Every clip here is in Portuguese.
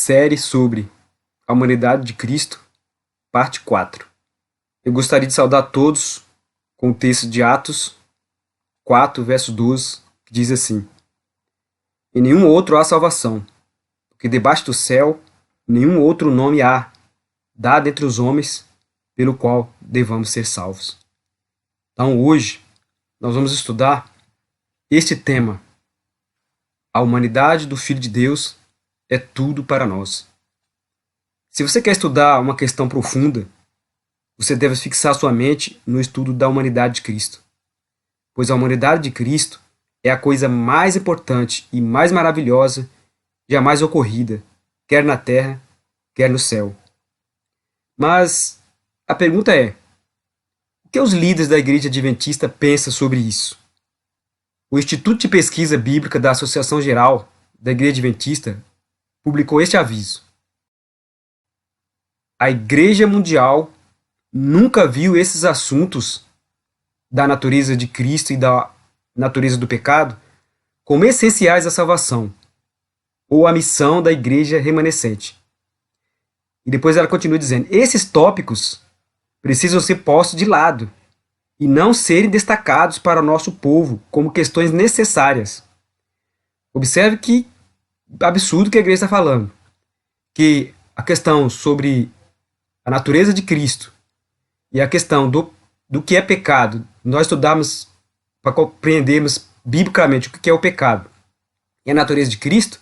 série sobre a humanidade de Cristo, parte 4. Eu gostaria de saudar todos com o texto de Atos 4, verso 12, que diz assim: Em nenhum outro há salvação, porque debaixo do céu nenhum outro nome há, dado entre os homens, pelo qual devamos ser salvos. Então hoje nós vamos estudar este tema: a humanidade do Filho de Deus é tudo para nós. Se você quer estudar uma questão profunda, você deve fixar sua mente no estudo da humanidade de Cristo, pois a humanidade de Cristo é a coisa mais importante e mais maravilhosa jamais ocorrida, quer na terra, quer no céu. Mas a pergunta é: o que os líderes da Igreja Adventista pensam sobre isso? O Instituto de Pesquisa Bíblica da Associação Geral da Igreja Adventista publicou este aviso: a Igreja Mundial nunca viu esses assuntos da natureza de Cristo e da natureza do pecado como essenciais à salvação ou à missão da Igreja remanescente. E depois ela continua dizendo: esses tópicos precisam ser postos de lado e não serem destacados para o nosso povo como questões necessárias. Observe que absurdo que a igreja está falando. Que a questão sobre a natureza de Cristo e a questão do que é pecado, nós estudamos para compreendermos biblicamente o que é o pecado e a natureza de Cristo,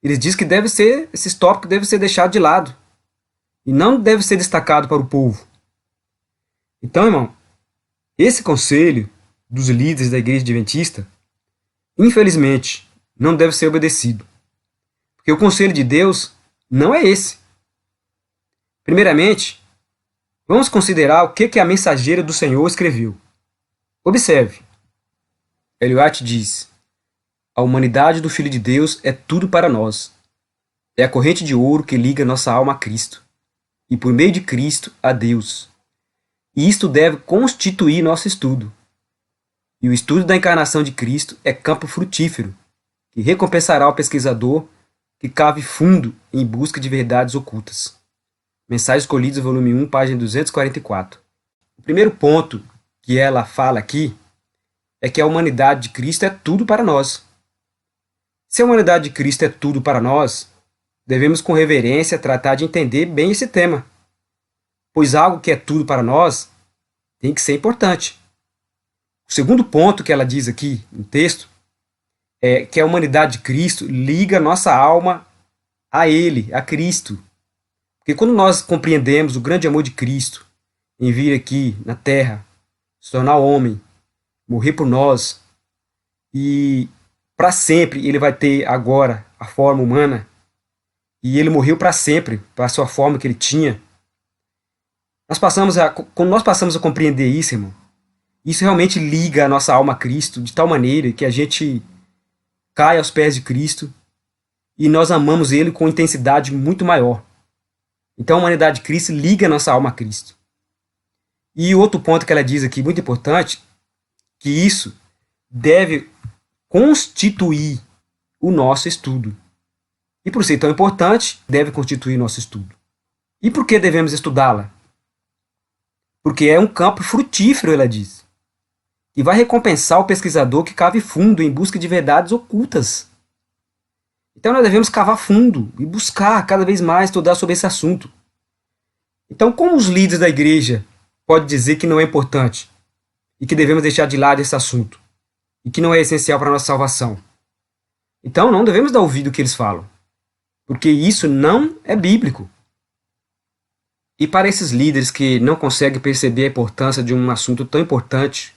eles dizem que esses tópicos devem ser deixados de lado e não deve ser destacado para o povo. Então, irmão, esse conselho dos líderes da Igreja Adventista, infelizmente, não deve ser obedecido. Porque o conselho de Deus não é esse. Primeiramente, vamos considerar o que a mensageira do Senhor escreveu. Observe. Ellen White diz: a humanidade do Filho de Deus é tudo para nós. É a corrente de ouro que liga nossa alma a Cristo, e por meio de Cristo a Deus. E isto deve constituir nosso estudo. E o estudo da encarnação de Cristo é campo frutífero, que recompensará o pesquisador que cave fundo em busca de verdades ocultas. Mensagens Escolhidas, volume 1, página 244. O primeiro ponto que ela fala aqui é que a humanidade de Cristo é tudo para nós. Se a humanidade de Cristo é tudo para nós, devemos com reverência tratar de entender bem esse tema, pois algo que é tudo para nós tem que ser importante. O segundo ponto que ela diz aqui no texto é que a humanidade de Cristo liga nossa alma a Ele, a Cristo. Porque quando nós compreendemos o grande amor de Cristo em vir aqui na terra, se tornar homem, morrer por nós, e para sempre ele vai ter agora a forma humana, e ele morreu para sempre, para a sua forma que ele tinha. Quando nós passamos a compreender isso, irmão, isso realmente liga a nossa alma a Cristo de tal maneira que a gente cai aos pés de Cristo e nós amamos Ele com intensidade muito maior. Então a humanidade de Cristo liga a nossa alma a Cristo. E outro ponto que ela diz aqui, muito importante, que isso deve constituir o nosso estudo. E por ser tão importante, deve constituir nosso estudo. E por que devemos estudá-la? Porque é um campo frutífero, ela diz, e vai recompensar o pesquisador que cave fundo em busca de verdades ocultas. Então nós devemos cavar fundo e buscar cada vez mais estudar sobre esse assunto. Então, como os líderes da igreja podem dizer que não é importante e que devemos deixar de lado esse assunto e que não é essencial para a nossa salvação? Então não devemos dar ouvido ao que eles falam, porque isso não é bíblico. E para esses líderes que não conseguem perceber a importância de um assunto tão importante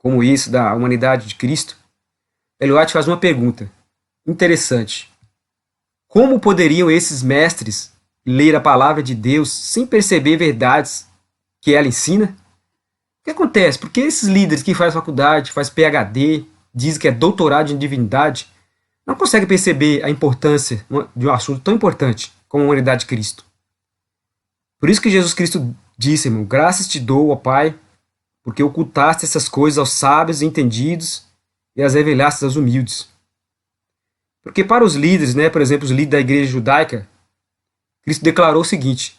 como esse da humanidade de Cristo, Ellen White faz uma pergunta interessante. Como poderiam esses mestres ler a palavra de Deus sem perceber verdades que ela ensina? O que acontece? Porque esses líderes que fazem faculdade, fazem PhD, dizem que é doutorado em divindade, não conseguem perceber a importância de um assunto tão importante como a humanidade de Cristo. Por isso que Jesus Cristo disse, irmão: graças te dou, ó Pai, porque ocultaste essas coisas aos sábios e entendidos e as revelaste aos humildes. Porque para os líderes, por exemplo, os líderes da igreja judaica, Cristo declarou o seguinte: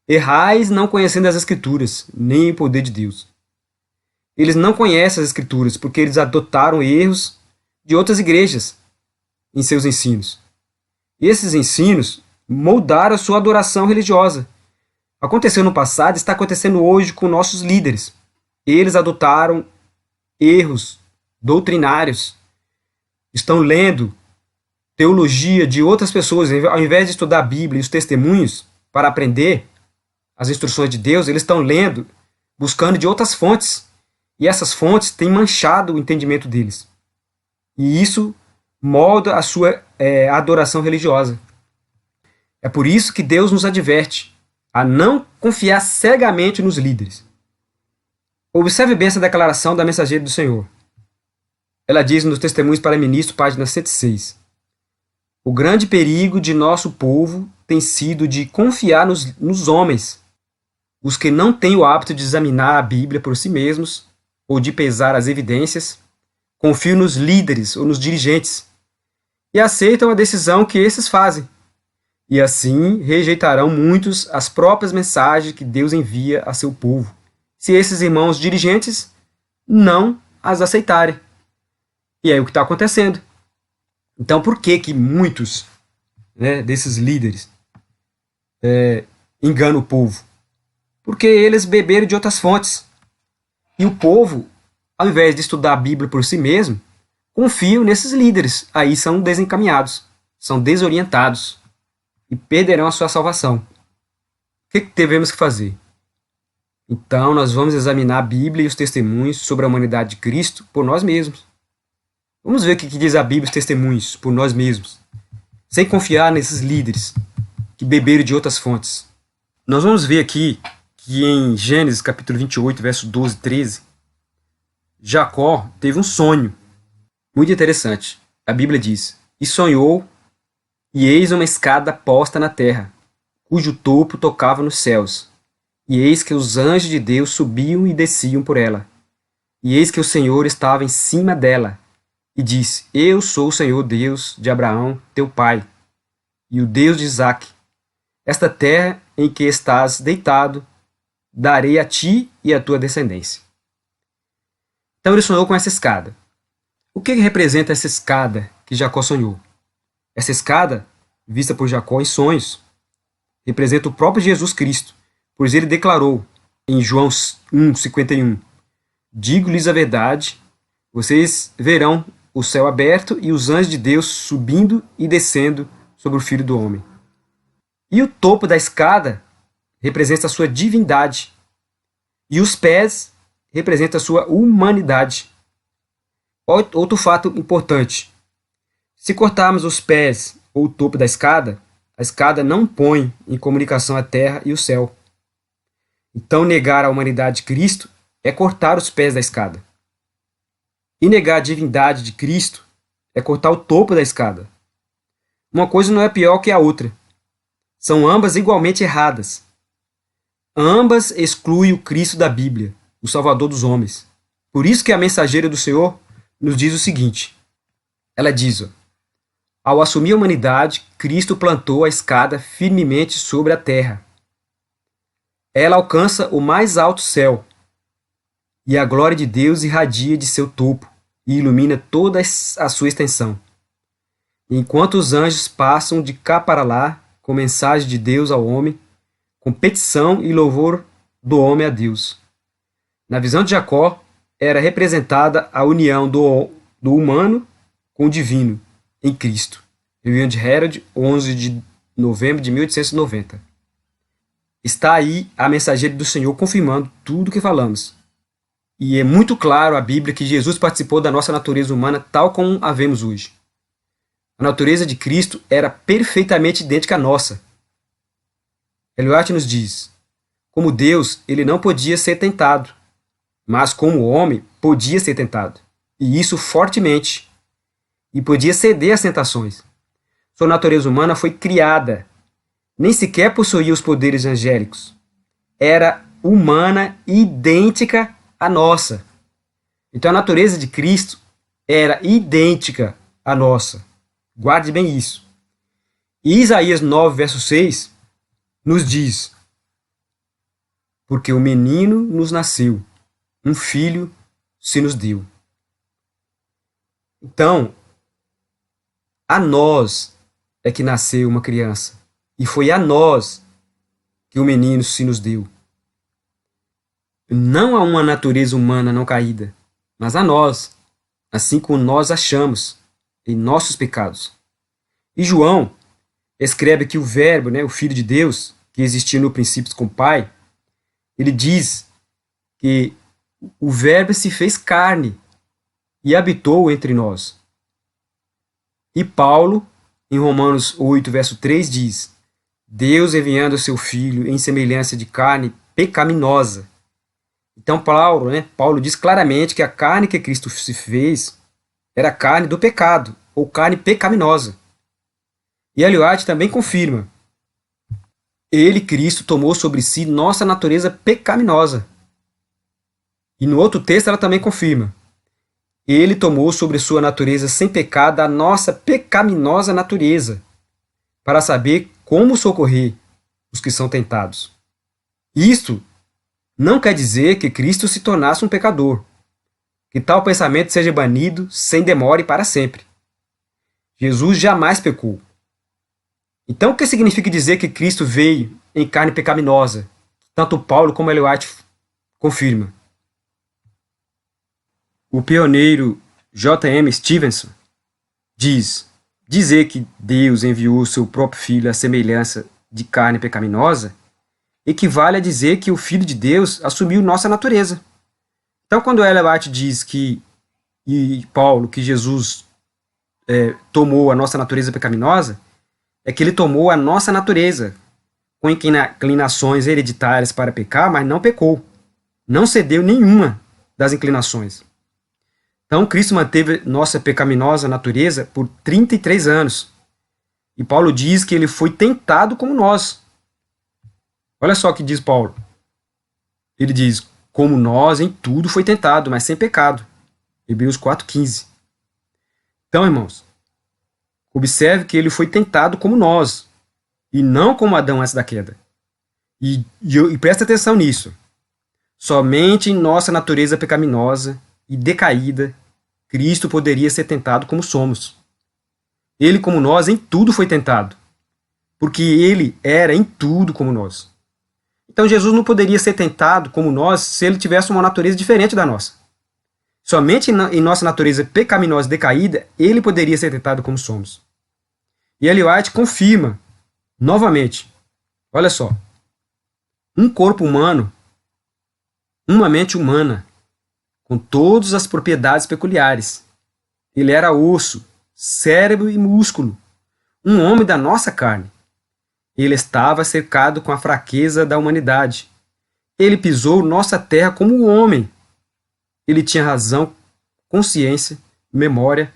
errais não conhecendo as Escrituras, nem o poder de Deus. Eles não conhecem as Escrituras porque eles adotaram erros de outras igrejas em seus ensinos. E esses ensinos moldaram a sua adoração religiosa. Aconteceu no passado e está acontecendo hoje com nossos líderes. Eles adotaram erros doutrinários. Estão lendo teologia de outras pessoas. Ao invés de estudar a Bíblia e os testemunhos para aprender as instruções de Deus, eles estão lendo, buscando de outras fontes. E essas fontes têm manchado o entendimento deles. E isso molda a sua adoração religiosa. É por isso que Deus nos adverte a não confiar cegamente nos líderes. Observe bem essa declaração da mensageira do Senhor. Ela diz nos Testemunhos para Ministro, página 106. O grande perigo de nosso povo tem sido de confiar nos homens, os que não têm o hábito de examinar a Bíblia por si mesmos ou de pesar as evidências, confiam nos líderes ou nos dirigentes e aceitam a decisão que esses fazem. E assim rejeitarão muitos as próprias mensagens que Deus envia a seu povo, se esses irmãos dirigentes não as aceitarem. E aí o que está acontecendo? Então por que muitos desses líderes enganam o povo? Porque eles beberam de outras fontes. E o povo, ao invés de estudar a Bíblia por si mesmo, confiam nesses líderes. Aí são desencaminhados, são desorientados e perderão a sua salvação. O que devemos fazer? Então nós vamos examinar a Bíblia e os testemunhos sobre a humanidade de Cristo por nós mesmos. Vamos ver o que diz a Bíblia e os testemunhos por nós mesmos, sem confiar nesses líderes que beberam de outras fontes. Nós vamos ver aqui que em Gênesis capítulo 28, verso 12 e 13, Jacó teve um sonho muito interessante. A Bíblia diz: e sonhou, e eis uma escada posta na terra, cujo topo tocava nos céus. E eis que os anjos de Deus subiam e desciam por ela. E eis que o Senhor estava em cima dela, e disse: eu sou o Senhor Deus de Abraão, teu pai, e o Deus de Isaque. Esta terra em que estás deitado, darei a ti e à tua descendência. Então ele sonhou com essa escada. O que representa essa escada que Jacó sonhou? Essa escada, vista por Jacó em sonhos, representa o próprio Jesus Cristo, pois ele declarou em João 1,51: digo-lhes a verdade, vocês verão o céu aberto e os anjos de Deus subindo e descendo sobre o Filho do Homem. E o topo da escada representa a sua divindade, e os pés representam a sua humanidade. Outro fato importante: se cortarmos os pés ou o topo da escada, a escada não põe em comunicação a terra e o céu. Então negar a humanidade de Cristo é cortar os pés da escada. E negar a divindade de Cristo é cortar o topo da escada. Uma coisa não é pior que a outra. São ambas igualmente erradas. Ambas excluem o Cristo da Bíblia, o Salvador dos homens. Por isso que a mensageira do Senhor nos diz o seguinte. Ela diz: ao assumir a humanidade, Cristo plantou a escada firmemente sobre a terra. Ela alcança o mais alto céu, e a glória de Deus irradia de seu topo e ilumina toda a sua extensão. Enquanto os anjos passam de cá para lá com mensagem de Deus ao homem, com petição e louvor do homem a Deus. Na visão de Jacó, era representada a união do humano com o divino em Cristo. William Herod, 11 de novembro de 1890. Está aí a mensageira do Senhor confirmando tudo o que falamos. E é muito claro a Bíblia que Jesus participou da nossa natureza humana tal como a vemos hoje. A natureza de Cristo era perfeitamente idêntica à nossa. Ellen White nos diz: como Deus, ele não podia ser tentado, mas como homem, podia ser tentado, e isso fortemente, e podia ceder às tentações. Sua natureza humana foi criada, nem sequer possuía os poderes angélicos. Era humana e idêntica à nossa. Então a natureza de Cristo era idêntica à nossa. Guarde bem isso. E Isaías 9, verso 6, nos diz: porque o menino nos nasceu, um filho se nos deu. Então, a nós é que nasceu uma criança, e foi a nós que o menino se nos deu. Não a uma natureza humana não caída, mas a nós, assim como nós achamos em nossos pecados. E João escreve que o Verbo, o Filho de Deus, que existia no princípio com o Pai, ele diz que o Verbo se fez carne e habitou entre nós. E Paulo, em Romanos 8, verso 3, diz: Deus enviando o seu Filho em semelhança de carne pecaminosa. Então Paulo diz claramente que a carne que Cristo se fez era carne do pecado, ou carne pecaminosa. E Ellen White também confirma: ele, Cristo, tomou sobre si nossa natureza pecaminosa. E no outro texto ela também confirma: ele tomou sobre sua natureza sem pecado a nossa pecaminosa natureza, para saber como socorrer os que são tentados. Isto não quer dizer que Cristo se tornasse um pecador, que tal pensamento seja banido sem demora e para sempre. Jesus jamais pecou. Então, o que significa dizer que Cristo veio em carne pecaminosa? Tanto Paulo como Ellen White confirma. O pioneiro J.M. Stevenson diz: dizer que Deus enviou seu próprio Filho à semelhança de carne pecaminosa equivale a dizer que o Filho de Deus assumiu nossa natureza. Então, quando Ellen White diz e Paulo, que Jesus tomou a nossa natureza pecaminosa, é que ele tomou a nossa natureza, com inclinações hereditárias para pecar, mas não pecou. Não cedeu nenhuma das inclinações. Então, Cristo manteve nossa pecaminosa natureza por 33 anos. E Paulo diz que ele foi tentado como nós. Olha só o que diz Paulo. Ele diz: como nós em tudo foi tentado, mas sem pecado. Hebreus 4,15. Então, irmãos, observe que ele foi tentado como nós, e não como Adão antes da queda. E presta atenção nisso. Somente em nossa natureza pecaminosa e decaída, Cristo poderia ser tentado como somos. Ele, como nós, em tudo foi tentado, porque ele era em tudo como nós. Então Jesus não poderia ser tentado como nós se ele tivesse uma natureza diferente da nossa. Somente em nossa natureza pecaminosa e decaída, ele poderia ser tentado como somos. E Ellen White confirma, novamente, olha só, um corpo humano, uma mente humana, com todas as propriedades peculiares. Ele era osso, cérebro e músculo, um homem da nossa carne. Ele estava cercado com a fraqueza da humanidade. Ele pisou nossa terra como homem. Ele tinha razão, consciência, memória,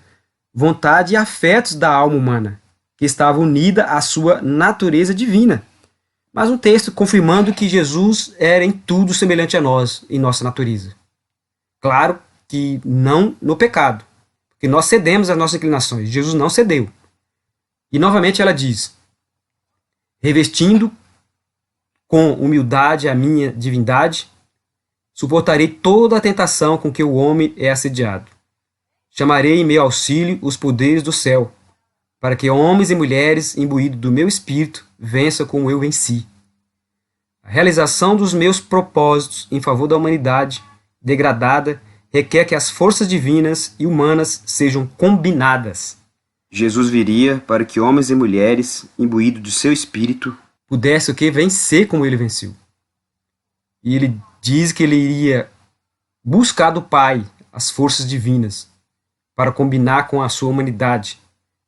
vontade e afetos da alma humana, que estava unida à sua natureza divina. Mas um texto confirmando que Jesus era em tudo semelhante a nós, em nossa natureza. Claro que não no pecado, porque nós cedemos às nossas inclinações. Jesus não cedeu. E novamente ela diz: revestindo com humildade a minha divindade, suportarei toda a tentação com que o homem é assediado. Chamarei em meu auxílio os poderes do céu, para que homens e mulheres imbuídos do meu espírito vençam como eu venci. A realização dos meus propósitos em favor da humanidade degradada requer que as forças divinas e humanas sejam combinadas. Jesus viria para que homens e mulheres, imbuídos de seu espírito, pudessem vencer como ele venceu. E ele diz que ele iria buscar do Pai as forças divinas para combinar com a sua humanidade,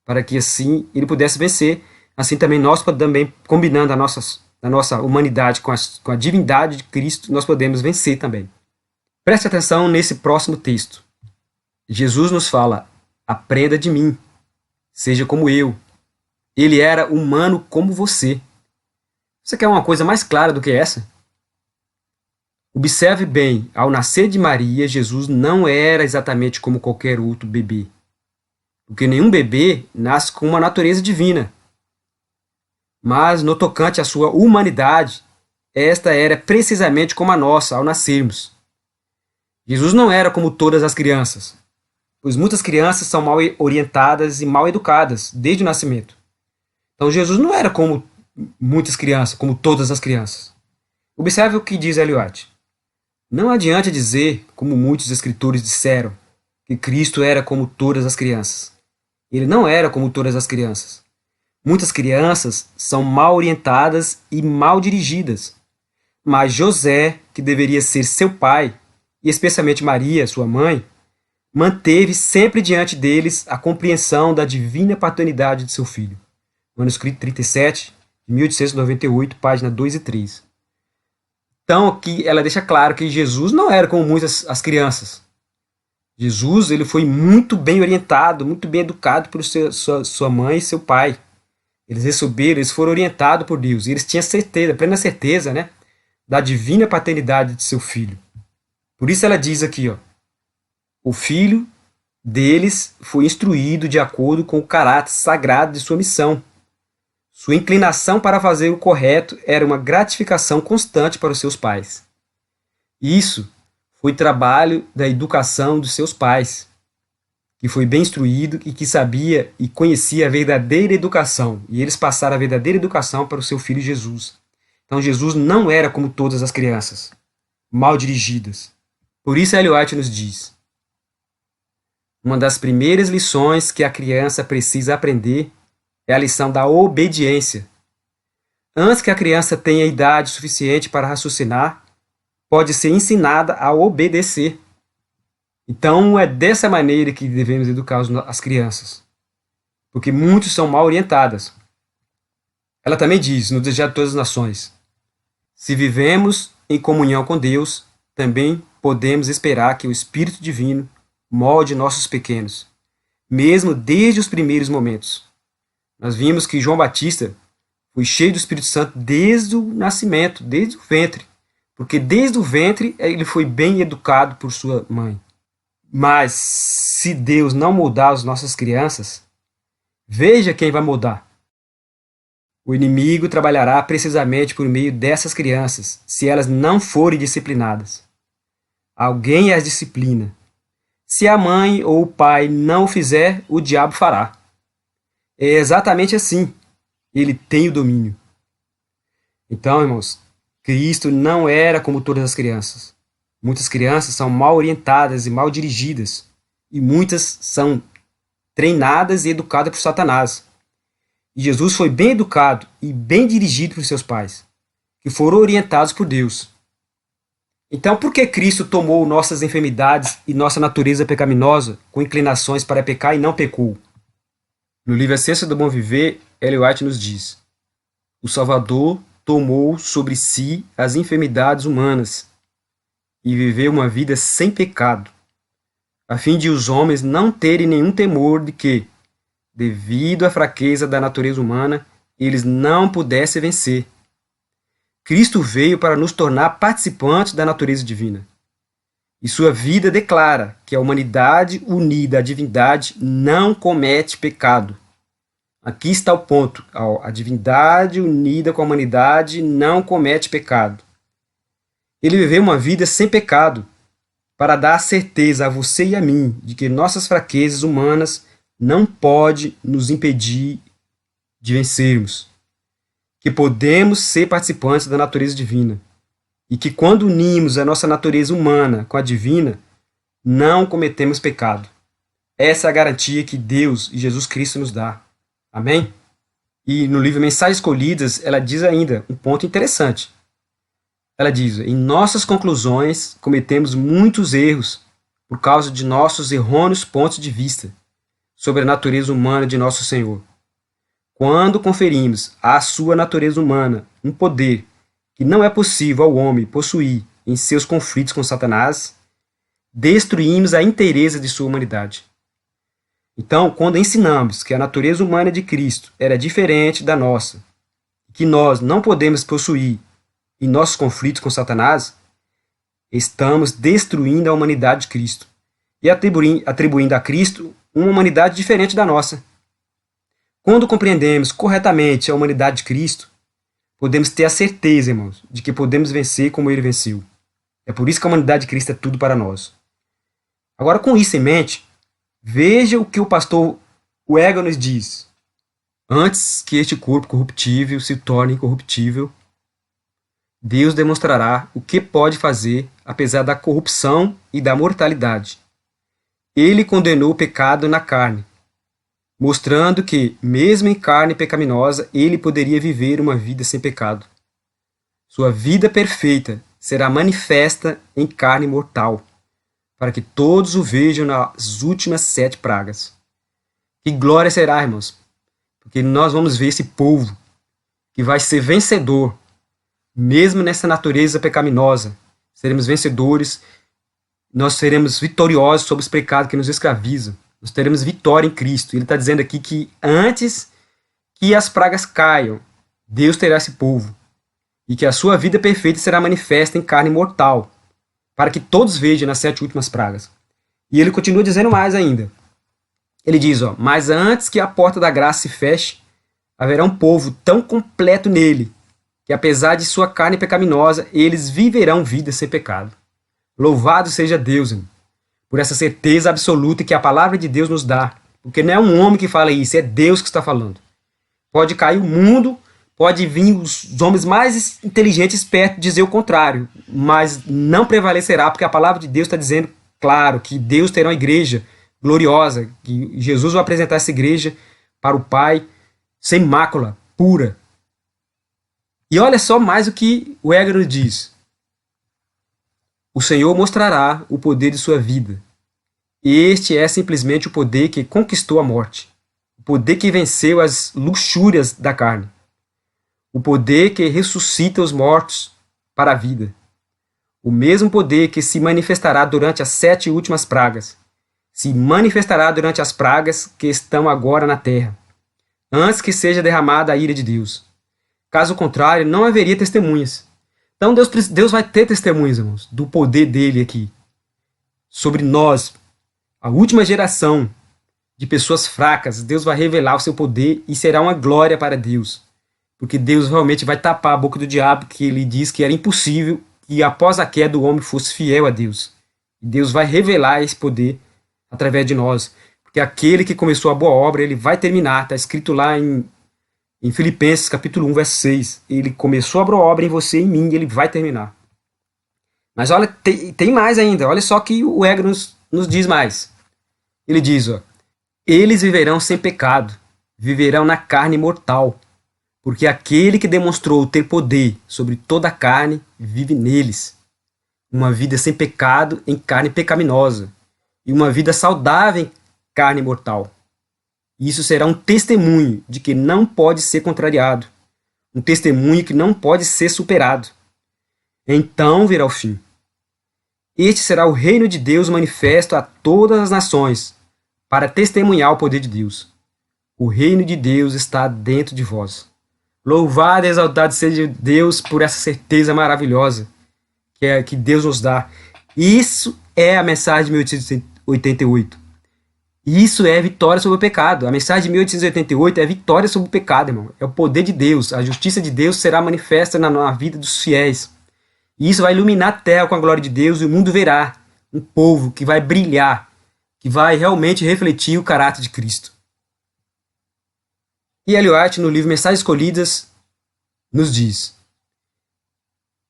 para que assim ele pudesse vencer. Assim também nós, também combinando a nossa humanidade com a divindade de Cristo, nós podemos vencer também. Preste atenção nesse próximo texto. Jesus nos fala: aprenda de mim, seja como eu. Ele era humano como você. Você quer uma coisa mais clara do que essa? Observe bem, ao nascer de Maria, Jesus não era exatamente como qualquer outro bebê. Porque nenhum bebê nasce com uma natureza divina. Mas no tocante à sua humanidade, esta era precisamente como a nossa ao nascermos. Jesus não era como todas as crianças, pois muitas crianças são mal orientadas e mal educadas desde o nascimento. Então Jesus não era como muitas crianças, como todas as crianças. Observe o que diz Ellen White. Não adianta dizer, como muitos escritores disseram, que Cristo era como todas as crianças. Ele não era como todas as crianças. Muitas crianças são mal orientadas e mal dirigidas. Mas José, que deveria ser seu pai, e especialmente Maria, sua mãe, manteve sempre diante deles a compreensão da divina paternidade de seu filho. Manuscrito 37, de 1898, página 2 e 3. Então, aqui ela deixa claro que Jesus não era como muitas as crianças. Jesus ele foi muito bem orientado, muito bem educado por sua mãe e seu pai. Eles foram orientados por Deus. E eles tinham certeza, plena certeza, né, da divina paternidade de seu filho. Por isso ela diz aqui, ó, o filho deles foi instruído de acordo com o caráter sagrado de sua missão. Sua inclinação para fazer o correto era uma gratificação constante para os seus pais. Isso foi trabalho da educação dos seus pais, que foi bem instruído e que sabia e conhecia a verdadeira educação. E eles passaram a verdadeira educação para o seu filho Jesus. Então Jesus não era como todas as crianças, mal dirigidas. Por isso Ellen White nos diz: uma das primeiras lições que a criança precisa aprender é a lição da obediência. Antes que a criança tenha idade suficiente para raciocinar, pode ser ensinada a obedecer. Então é dessa maneira que devemos educar as crianças, porque muitos são mal orientadas. Ela também diz, no Desejo de Todas as Nações: se vivemos em comunhão com Deus, também podemos esperar que o Espírito Divino molde nossos pequenos, mesmo desde os primeiros momentos. Nós vimos que João Batista foi cheio do Espírito Santo desde o nascimento, desde o ventre, porque desde o ventre ele foi bem educado por sua mãe. Mas se Deus não moldar as nossas crianças, veja quem vai moldar. O inimigo trabalhará precisamente por meio dessas crianças, se elas não forem disciplinadas. Alguém as disciplina. Se a mãe ou o pai não o fizer, o diabo fará. É exatamente assim. Ele tem o domínio. Então, irmãos, Cristo não era como todas as crianças. Muitas crianças são mal orientadas e mal dirigidas. E muitas são treinadas e educadas por Satanás. E Jesus foi bem educado e bem dirigido por seus pais, que foram orientados por Deus. Então, por que Cristo tomou nossas enfermidades e nossa natureza pecaminosa com inclinações para pecar e não pecou? No livro Essência do Bom Viver, Ellen White nos diz: o Salvador tomou sobre si as enfermidades humanas e viveu uma vida sem pecado, a fim de os homens não terem nenhum temor de que, devido à fraqueza da natureza humana, eles não pudessem vencer. Cristo veio para nos tornar participantes da natureza divina. E sua vida declara que a humanidade unida à divindade não comete pecado. Aqui está o ponto. A divindade unida com a humanidade não comete pecado. Ele viveu uma vida sem pecado, para dar certeza a você e a mim de que nossas fraquezas humanas não podem nos impedir de vencermos. Que podemos ser participantes da natureza divina. E que quando unimos a nossa natureza humana com a divina, não cometemos pecado. Essa é a garantia que Deus e Jesus Cristo nos dá. Amém? E no livro Mensagens Escolhidas, ela diz ainda um ponto interessante. Ela diz: em nossas conclusões, cometemos muitos erros por causa de nossos errôneos pontos de vista sobre a natureza humana de nosso Senhor. Quando conferimos à sua natureza humana um poder que não é possível ao homem possuir em seus conflitos com Satanás, destruímos a inteireza de sua humanidade. Então, quando ensinamos que a natureza humana de Cristo era diferente da nossa, que nós não podemos possuir em nossos conflitos com Satanás, estamos destruindo a humanidade de Cristo e atribuindo a Cristo uma humanidade diferente da nossa. Quando compreendemos corretamente a humanidade de Cristo, podemos ter a certeza, irmãos, de que podemos vencer como ele venceu. É por isso que a humanidade de Cristo é tudo para nós. Agora, com isso em mente, veja o que o pastor Wegel nos diz. Antes que este corpo corruptível se torne incorruptível, Deus demonstrará o que pode fazer apesar da corrupção e da mortalidade. Ele condenou o pecado na carne, mostrando que, mesmo em carne pecaminosa, ele poderia viver uma vida sem pecado. Sua vida perfeita será manifesta em carne mortal, para que todos o vejam nas últimas 7 pragas. Que glória será, irmãos, porque nós vamos ver esse povo que vai ser vencedor, mesmo nessa natureza pecaminosa. Seremos vencedores, nós seremos vitoriosos sobre os pecados que nos escravizam. Nós teremos vitória em Cristo. Ele está dizendo aqui que antes que as pragas caiam, Deus terá esse povo. E que a sua vida perfeita será manifesta em carne mortal, para que todos vejam nas 7 últimas pragas. E ele continua dizendo mais ainda. Ele diz, mas antes que a porta da graça se feche, haverá um povo tão completo nele, que apesar de sua carne pecaminosa, eles viverão vida sem pecado. Louvado seja Deus, irmão, por essa certeza absoluta que a palavra de Deus nos dá. Porque não é um homem que fala isso, é Deus que está falando. Pode cair o mundo, pode vir os homens mais inteligentes, espertos, dizer o contrário, mas não prevalecerá, porque a palavra de Deus está dizendo, claro, que Deus terá uma igreja gloriosa, que Jesus vai apresentar essa igreja para o Pai, sem mácula, pura. E olha só mais o que o Wegel diz. O Senhor mostrará o poder de sua vida. Este é simplesmente o poder que conquistou a morte. O poder que venceu as luxúrias da carne. O poder que ressuscita os mortos para a vida. O mesmo poder que se manifestará durante as 7 últimas pragas. Se manifestará durante as pragas que estão agora na terra, antes que seja derramada a ira de Deus. Caso contrário, não haveria testemunhas. Então Deus vai ter testemunhas, irmãos, do poder dele aqui. Sobre nós, a última geração de pessoas fracas, Deus vai revelar o seu poder e será uma glória para Deus. Porque Deus realmente vai tapar a boca do diabo, que ele diz que era impossível que após a queda o homem fosse fiel a Deus. E Deus vai revelar esse poder através de nós. Porque aquele que começou a boa obra, ele vai terminar. Está escrito lá em Filipenses capítulo 1, verso 6. Ele começou a boa obra em você e em mim, e ele vai terminar. Mas olha, tem mais ainda. Olha só que o Wegel nos diz mais. Ele diz, eles viverão sem pecado, viverão na carne mortal, porque aquele que demonstrou ter poder sobre toda a carne vive neles. Uma vida sem pecado em carne pecaminosa, e uma vida saudável em carne mortal. Isso será um testemunho de que não pode ser contrariado, um testemunho que não pode ser superado. Então virá o fim. Este será o reino de Deus manifesto a todas as nações, para testemunhar o poder de Deus. O reino de Deus está dentro de vós. Louvado e exaltado seja Deus por essa certeza maravilhosa que Deus nos dá. Isso é a mensagem de 1888. Isso é vitória sobre o pecado. A mensagem de 1888 é vitória sobre o pecado, irmão. É o poder de Deus. A justiça de Deus será manifesta na vida dos fiéis. E isso vai iluminar a terra com a glória de Deus, e o mundo verá um povo que vai brilhar, que vai realmente refletir o caráter de Cristo. E Ellen White, no livro Mensagens Escolhidas, nos diz: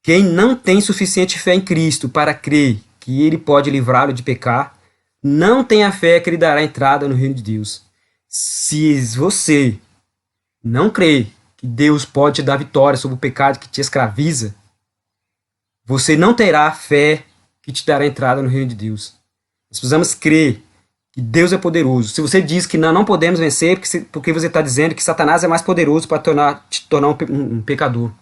quem não tem suficiente fé em Cristo para crer que ele pode livrá-lo de pecar, não tem a fé que lhe dará entrada no reino de Deus. Se você não crê que Deus pode te dar vitória sobre o pecado que te escraviza, você não terá fé que te dará entrada no reino de Deus. Nós precisamos crer que Deus é poderoso. Se você diz que não podemos vencer, porque você está dizendo que Satanás é mais poderoso para te tornar um pecador.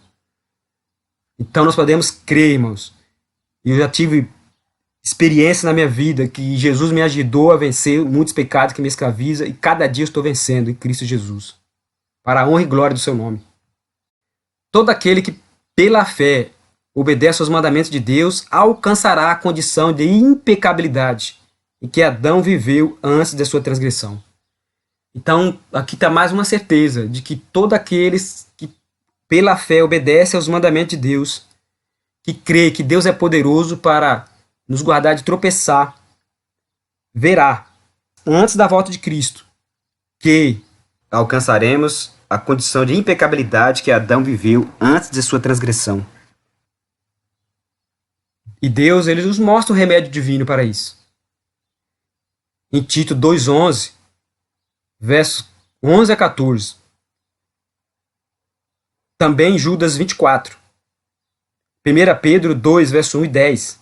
Então nós podemos crer, irmãos. Eu já tive experiência na minha vida que Jesus me ajudou a vencer muitos pecados que me escravizam, e cada dia eu estou vencendo em Cristo Jesus, para a honra e glória do seu nome. Todo aquele que pela fé obedece aos mandamentos de Deus alcançará a condição de impecabilidade em que Adão viveu antes da sua transgressão. Então, aqui está mais uma certeza de que todos aqueles que pela fé obedecem aos mandamentos de Deus, que crê que Deus é poderoso para nos guardar de tropeçar, verá, antes da volta de Cristo, que alcançaremos a condição de impecabilidade que Adão viveu antes de sua transgressão. E Deus, ele nos mostra o remédio divino para isso. Em Tito 2,11, versos 11 a 14. Também Judas 24. 1 Pedro 2, verso 1 e 10.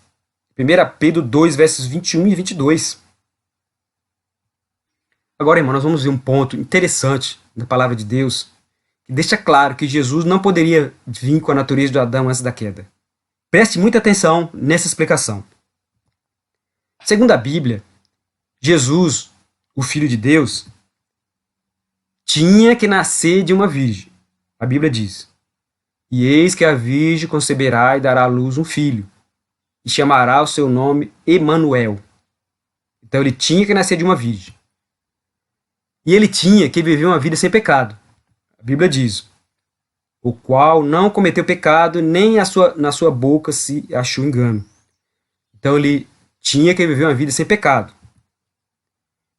1 Pedro 2, versos 21 e 22. Agora, irmão, nós vamos ver um ponto interessante da palavra de Deus, que deixa claro que Jesus não poderia vir com a natureza de Adão antes da queda. Preste muita atenção nessa explicação. Segundo a Bíblia, Jesus, o Filho de Deus, tinha que nascer de uma virgem. A Bíblia diz: e eis que a virgem conceberá e dará à luz um filho, e chamará o seu nome Emanuel. Então ele tinha que nascer de uma virgem. E ele tinha que viver uma vida sem pecado. A Bíblia diz: o qual não cometeu pecado, nem na sua boca se achou engano. Então ele tinha que viver uma vida sem pecado.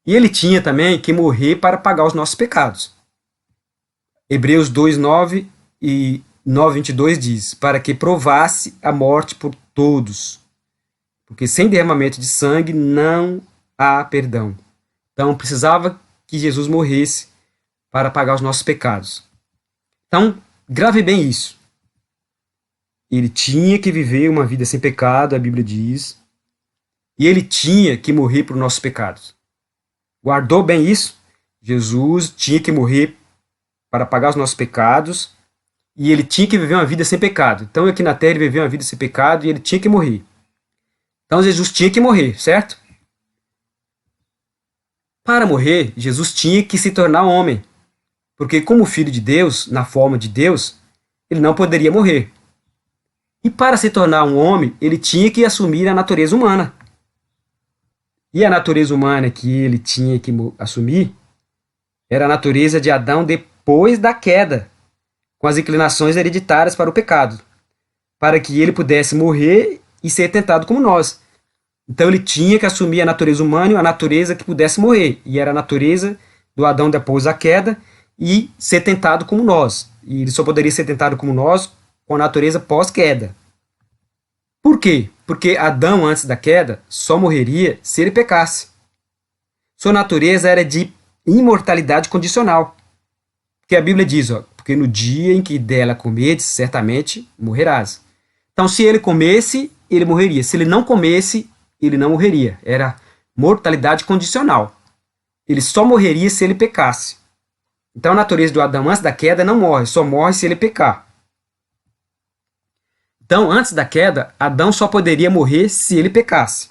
E ele tinha também que morrer para pagar os nossos pecados. Hebreus 2:9 e 9:22 diz: para que provasse a morte por todos, porque sem derramamento de sangue não há perdão. Então precisava que Jesus morresse para pagar os nossos pecados. Então, grave bem isso. Ele tinha que viver uma vida sem pecado, a Bíblia diz, e ele tinha que morrer por nossos pecados. Guardou bem isso? Jesus tinha que morrer para pagar os nossos pecados, e ele tinha que viver uma vida sem pecado. Então, aqui na terra, ele viveu uma vida sem pecado e ele tinha que morrer. Então, Jesus tinha que morrer, certo? Para morrer, Jesus tinha que se tornar homem, porque como filho de Deus, na forma de Deus, ele não poderia morrer. E para se tornar um homem, ele tinha que assumir a natureza humana. E a natureza humana que ele tinha que assumir era a natureza de Adão depois da queda, com as inclinações hereditárias para o pecado, para que ele pudesse morrer e ser tentado como nós. Então ele tinha que assumir a natureza humana e a natureza que pudesse morrer, e era a natureza do Adão depois da queda e ser tentado como nós. E ele só poderia ser tentado como nós com a natureza pós-queda. Por quê? Porque Adão, antes da queda, só morreria se ele pecasse. Sua natureza era de imortalidade condicional. Porque a Bíblia diz, porque no dia em que dela comedes, certamente morrerás. Então, se ele comesse, ele morreria. Se ele não comesse, ele não morreria. Era mortalidade condicional. Ele só morreria se ele pecasse. Então, a natureza do Adão antes da queda não morre, só morre se ele pecar. Então, antes da queda, Adão só poderia morrer se ele pecasse.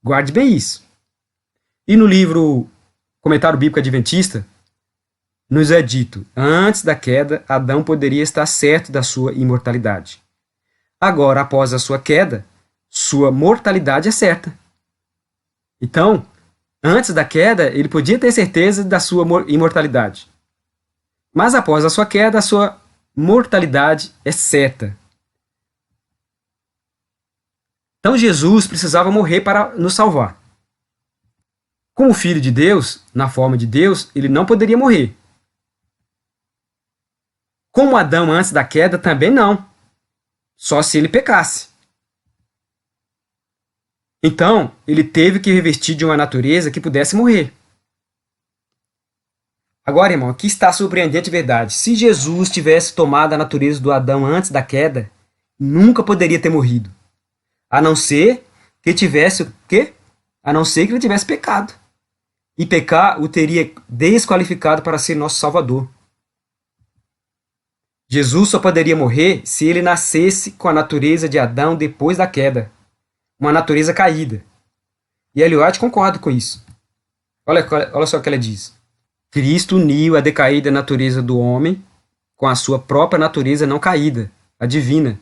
Guarde bem isso. E no livro Comentário Bíblico Adventista, nos é dito, antes da queda, Adão poderia estar certo da sua imortalidade. Agora, após a sua queda, sua mortalidade é certa. Então, antes da queda, ele podia ter certeza da sua imortalidade. Mas após a sua queda, a sua mortalidade é certa. Então Jesus precisava morrer para nos salvar. Como filho de Deus, na forma de Deus, ele não poderia morrer. Como Adão antes da queda, também não. Só se ele pecasse. Então, ele teve que revestir de uma natureza que pudesse morrer. Agora, irmão, aqui está a surpreendente verdade. Se Jesus tivesse tomado a natureza do Adão antes da queda, nunca poderia ter morrido. A não ser que tivesse o quê? A não ser que ele tivesse pecado. E pecar o teria desqualificado para ser nosso Salvador. Jesus só poderia morrer se ele nascesse com a natureza de Adão depois da queda. Uma natureza caída. E Ellen White concorda com isso. Olha só o que ela diz. Cristo uniu a decaída natureza do homem com a sua própria natureza não caída, a divina.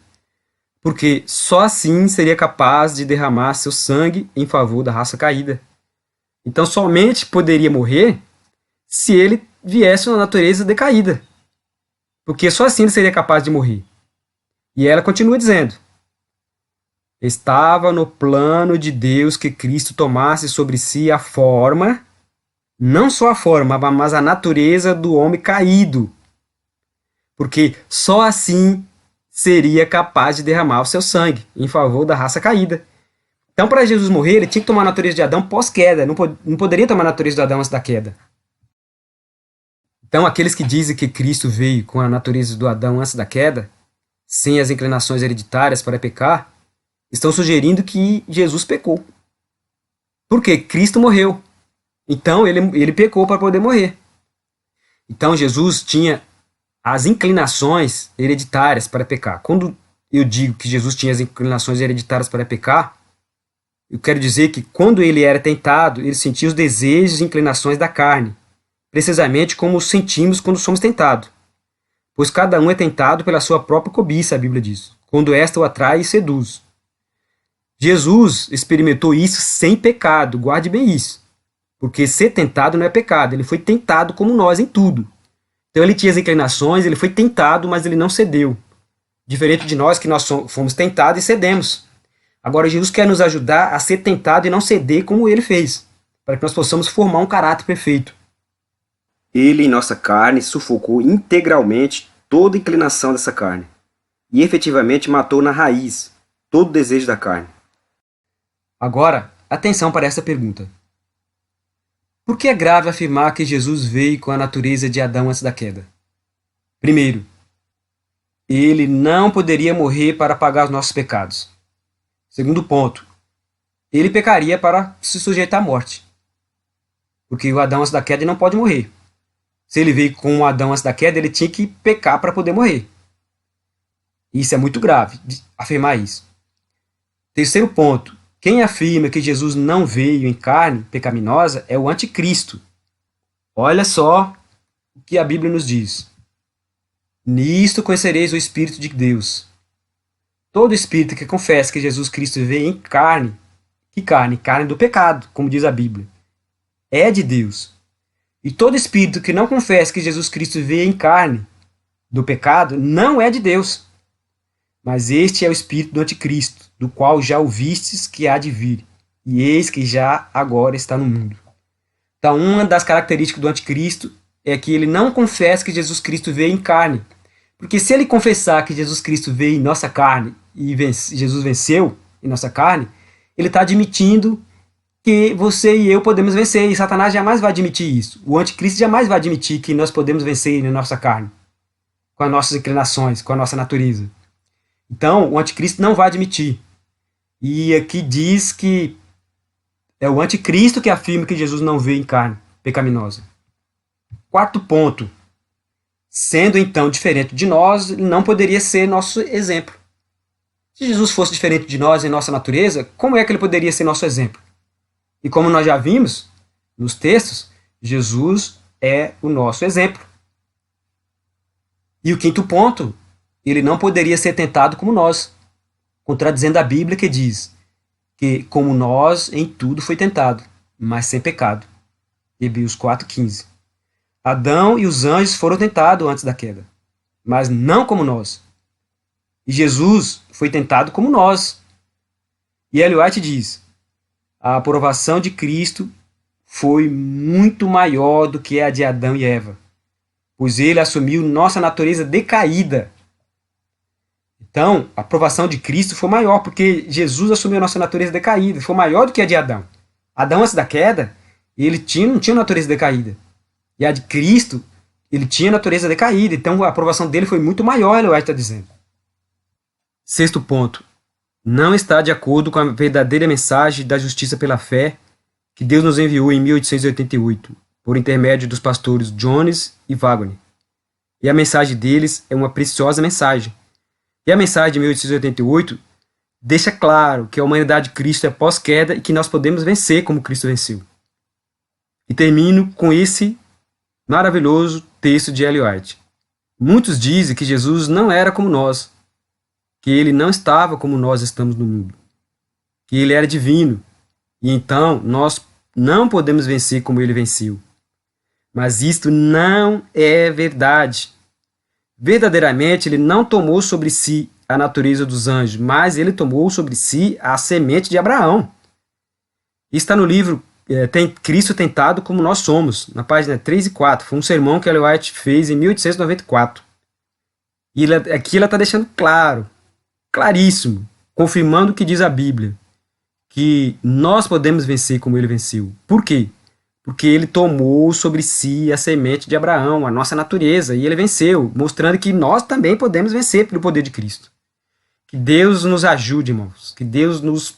Porque só assim seria capaz de derramar seu sangue em favor da raça caída. Então somente poderia morrer se ele viesse uma natureza decaída, porque só assim ele seria capaz de morrer. E ela continua dizendo: estava no plano de Deus que Cristo tomasse sobre si a forma, não só a forma, mas a natureza do homem caído, porque só assim seria capaz de derramar o seu sangue em favor da raça caída. Então, para Jesus morrer, ele tinha que tomar a natureza de Adão pós-queda, não poderia tomar a natureza de Adão antes da queda. Então, aqueles que dizem que Cristo veio com a natureza do Adão antes da queda, sem as inclinações hereditárias para pecar, estão sugerindo que Jesus pecou. Por quê? Cristo morreu. Então, ele pecou para poder morrer. Então, Jesus tinha as inclinações hereditárias para pecar. Quando eu digo que Jesus tinha as inclinações hereditárias para pecar, eu quero dizer que quando ele era tentado, ele sentia os desejos e inclinações da carne, precisamente como sentimos quando somos tentados. Pois cada um é tentado pela sua própria cobiça, a Bíblia diz, quando esta o atrai e seduz. Jesus experimentou isso sem pecado, guarde bem isso. Porque ser tentado não é pecado, ele foi tentado como nós em tudo. Então ele tinha as inclinações, ele foi tentado, mas ele não cedeu. Diferente de nós, que nós fomos tentados e cedemos. Agora Jesus quer nos ajudar a ser tentado e não ceder como ele fez, para que nós possamos formar um caráter perfeito. Ele, em nossa carne, sufocou integralmente toda inclinação dessa carne e efetivamente matou na raiz todo desejo da carne. Agora, atenção para essa pergunta. Por que é grave afirmar que Jesus veio com a natureza de Adão antes da queda? Primeiro, ele não poderia morrer para pagar os nossos pecados. Segundo ponto, ele pecaria para se sujeitar à morte. Porque o Adão antes da queda não pode morrer. Se ele veio com o Adão antes da queda, ele tinha que pecar para poder morrer. Isso é muito grave, afirmar isso. Terceiro ponto, quem afirma que Jesus não veio em carne pecaminosa é o anticristo. Olha só o que a Bíblia nos diz. Nisto conhecereis o Espírito de Deus. Todo espírito que confessa que Jesus Cristo veio em carne, que carne? Carne do pecado, como diz a Bíblia, é de Deus. E todo espírito que não confessa que Jesus Cristo veio em carne do pecado não é de Deus. Mas este é o espírito do anticristo, do qual já ouvistes que há de vir, e eis que já agora está no mundo. Então, uma das características do anticristo é que ele não confessa que Jesus Cristo veio em carne. Porque se ele confessar que Jesus Cristo veio em nossa carne e Jesus venceu em nossa carne, ele está admitindo que você e eu podemos vencer, e Satanás jamais vai admitir isso. O anticristo jamais vai admitir que nós podemos vencer na nossa carne, com as nossas inclinações, com a nossa natureza. Então, o anticristo não vai admitir. E aqui diz que é o anticristo que afirma que Jesus não veio em carne pecaminosa. Quarto ponto. Sendo então diferente de nós, ele não poderia ser nosso exemplo. Se Jesus fosse diferente de nós em nossa natureza, como é que ele poderia ser nosso exemplo? E como nós já vimos nos textos, Jesus é o nosso exemplo. E o quinto ponto, ele não poderia ser tentado como nós, contradizendo a Bíblia que diz que como nós em tudo foi tentado, mas sem pecado. Hebreus 4,15. Adão e os anjos foram tentados antes da queda, mas não como nós. E Jesus foi tentado como nós. E Ellen White diz: a aprovação de Cristo foi muito maior do que a de Adão e Eva, pois ele assumiu nossa natureza decaída. Então, a aprovação de Cristo foi maior, porque Jesus assumiu nossa natureza decaída, foi maior do que a de Adão. Adão, antes da queda, ele não tinha natureza decaída. E a de Cristo, ele tinha natureza decaída. Então a aprovação dele foi muito maior, Ellen White está dizendo. Sexto ponto. Não está de acordo com a verdadeira mensagem da justiça pela fé que Deus nos enviou em 1888, por intermédio dos pastores Jones e Wagner. E a mensagem deles é uma preciosa mensagem. E a mensagem de 1888 deixa claro que a humanidade de Cristo é pós-queda e que nós podemos vencer como Cristo venceu. E termino com esse maravilhoso texto de Ellen White. Muitos dizem que Jesus não era como nós, que ele não estava como nós estamos no mundo, que ele era divino, e então nós não podemos vencer como ele venceu. Mas isto não é verdade. Verdadeiramente, ele não tomou sobre si a natureza dos anjos, mas ele tomou sobre si a semente de Abraão. Isso está no livro Cristo Tentado Como Nós Somos, na página 3 e 4. Foi um sermão que Ellen White fez em 1894. E aqui ela está deixando claro, claríssimo, confirmando o que diz a Bíblia, que nós podemos vencer como ele venceu. Por quê? Porque ele tomou sobre si a semente de Abraão, a nossa natureza, e ele venceu, mostrando que nós também podemos vencer pelo poder de Cristo. Que Deus nos ajude, irmãos, que Deus nos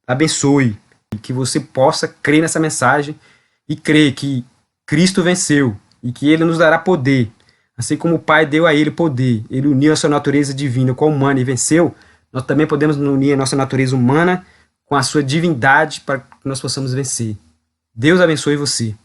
abençoe, que você possa crer nessa mensagem e crer que Cristo venceu e que ele nos dará poder. Assim como o Pai deu a ele poder, ele uniu a sua natureza divina com a humana e venceu, nós também podemos unir a nossa natureza humana com a sua divindade para que nós possamos vencer. Deus abençoe você.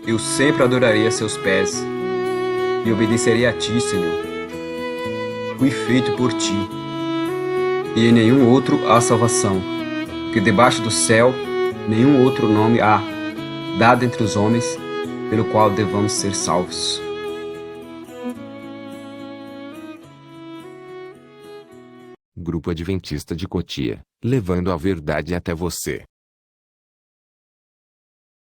Eu sempre adorarei a seus pés e obedecerei a ti, Senhor. Fui feito por ti, e em nenhum outro há salvação, porque debaixo do céu nenhum outro nome há, dado entre os homens, pelo qual devamos ser salvos. Grupo Adventista de Cotia, levando a verdade até você.